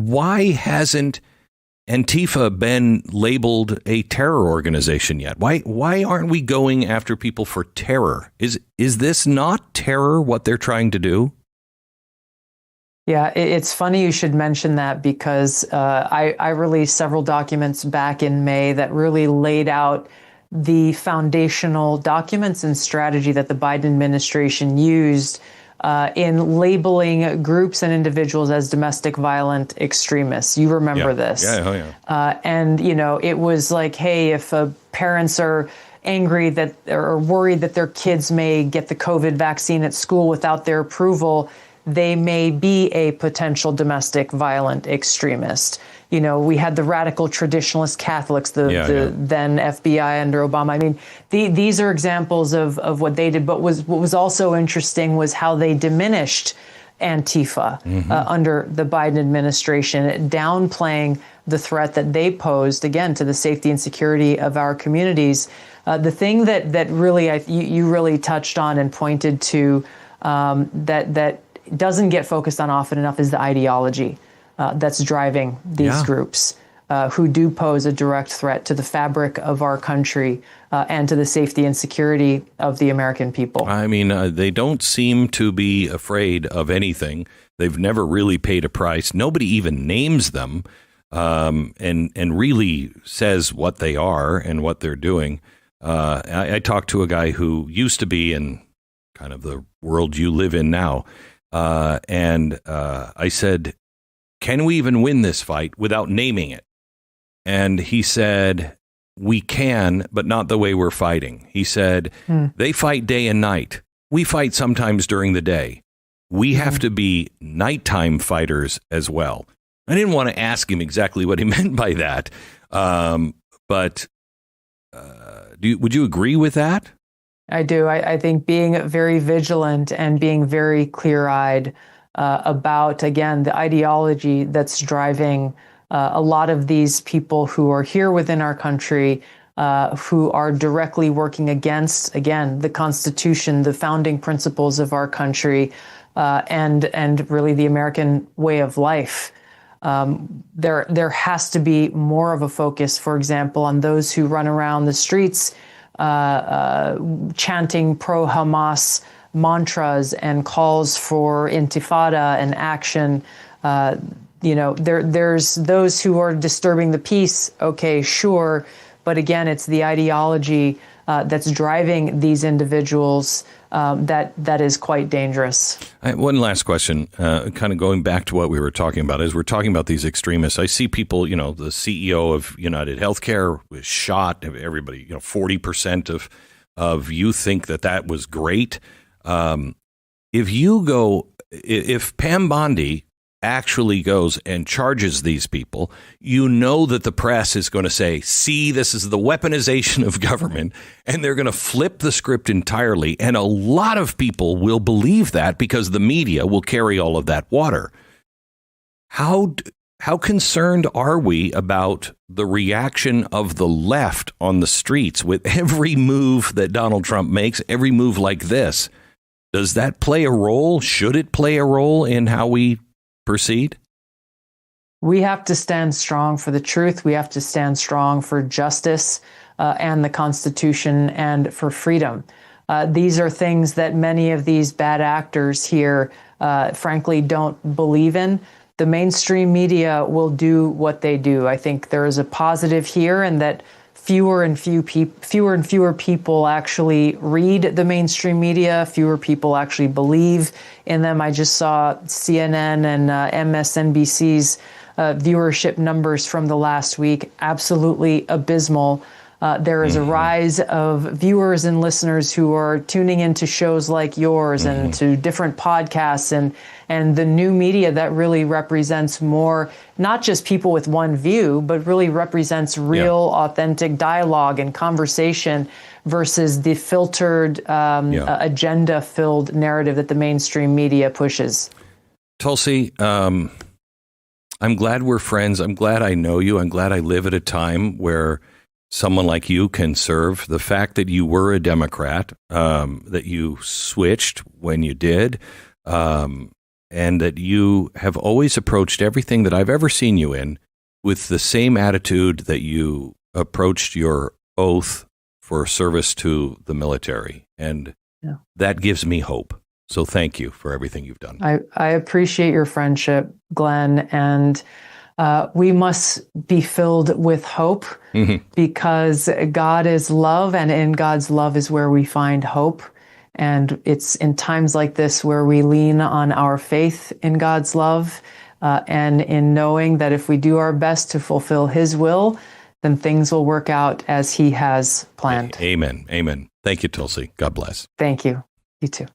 why hasn't Antifa been labeled a terror organization yet? Why aren't we going after people for terror? Is this not terror, what they're trying to do? Yeah, it's funny you should mention that, because I released several documents back in May that really laid out the foundational documents and strategy that the Biden administration used in labeling groups and individuals as domestic violent extremists. You remember this. Yeah. And, it was like, hey, if parents are angry that or worried that their kids may get the COVID vaccine at school without their approval, they may be a potential domestic violent extremist. We had the radical traditionalist Catholics, the then FBI under Obama. I mean, these are examples of what they did. But what was also interesting was how they diminished Antifa under the Biden administration, downplaying the threat that they posed, again, to the safety and security of our communities. The thing that really you really touched on and pointed to that doesn't get focused on often enough is the ideology that's driving these groups who do pose a direct threat to the fabric of our country and to the safety and security of the American people. I mean, they don't seem to be afraid of anything. They've never really paid a price. Nobody even names them and really says what they are and what they're doing. I talked to a guy who used to be in kind of the world you live in now. And I said, can we even win this fight without naming it? And he said, we can, but not the way we're fighting. He said, they fight day and night. We fight sometimes during the day. We have to be nighttime fighters as well. I didn't want to ask him exactly what he meant by that. But would you agree with that? I do. I think being very vigilant and being very clear-eyed about, again, the ideology that's driving a lot of these people who are here within our country, who are directly working against, again, the Constitution, the founding principles of our country, and really the American way of life. There has to be more of a focus, for example, on those who run around the streets chanting pro-Hamas mantras and calls for intifada and action. There's those who are disturbing the peace. Okay, sure. But again, it's the ideology that's driving these individuals that is quite dangerous. One last question, kind of going back to what we were talking about, as we're talking about these extremists. I see people, the CEO of United Healthcare was shot. Everybody, 40% of you think that was great. If Pam Bondi actually goes and charges these people, that the press is going to say, see, this is the weaponization of government, and they're going to flip the script entirely. And a lot of people will believe that because the media will carry all of that water. How concerned are we about the reaction of the left on the streets with every move that Donald Trump makes, every move like this? Does that play a role? Should it play a role in how we proceed? We have to stand strong for the truth. We have to stand strong for justice and the Constitution and for freedom. These are things that many of these bad actors here, frankly, don't believe in. The mainstream media will do what they do. I think there is a positive here, and that fewer and fewer people actually read the mainstream media. Fewer people actually believe in them. I just saw CNN and MSNBC's viewership numbers from the last week, absolutely abysmal. There is a rise of viewers and listeners who are tuning into shows like yours and to different podcasts and the new media that really represents more, not just people with one view, but really represents real, authentic dialogue and conversation versus the filtered, agenda-filled narrative that the mainstream media pushes. Tulsi, I'm glad we're friends. I'm glad I know you. I'm glad I live at a time where someone like you can serve. The fact that you were a Democrat, that you switched when you did, and that you have always approached everything that I've ever seen you in with the same attitude that you approached your oath for service to the military. And that gives me hope. So thank you for everything you've done. I appreciate your friendship, Glenn, and we must be filled with hope because God is love, and in God's love is where we find hope. And it's in times like this where we lean on our faith in God's love and in knowing that if we do our best to fulfill His will, then things will work out as He has planned. Amen. Amen. Thank you, Tulsi. God bless. Thank you. You too.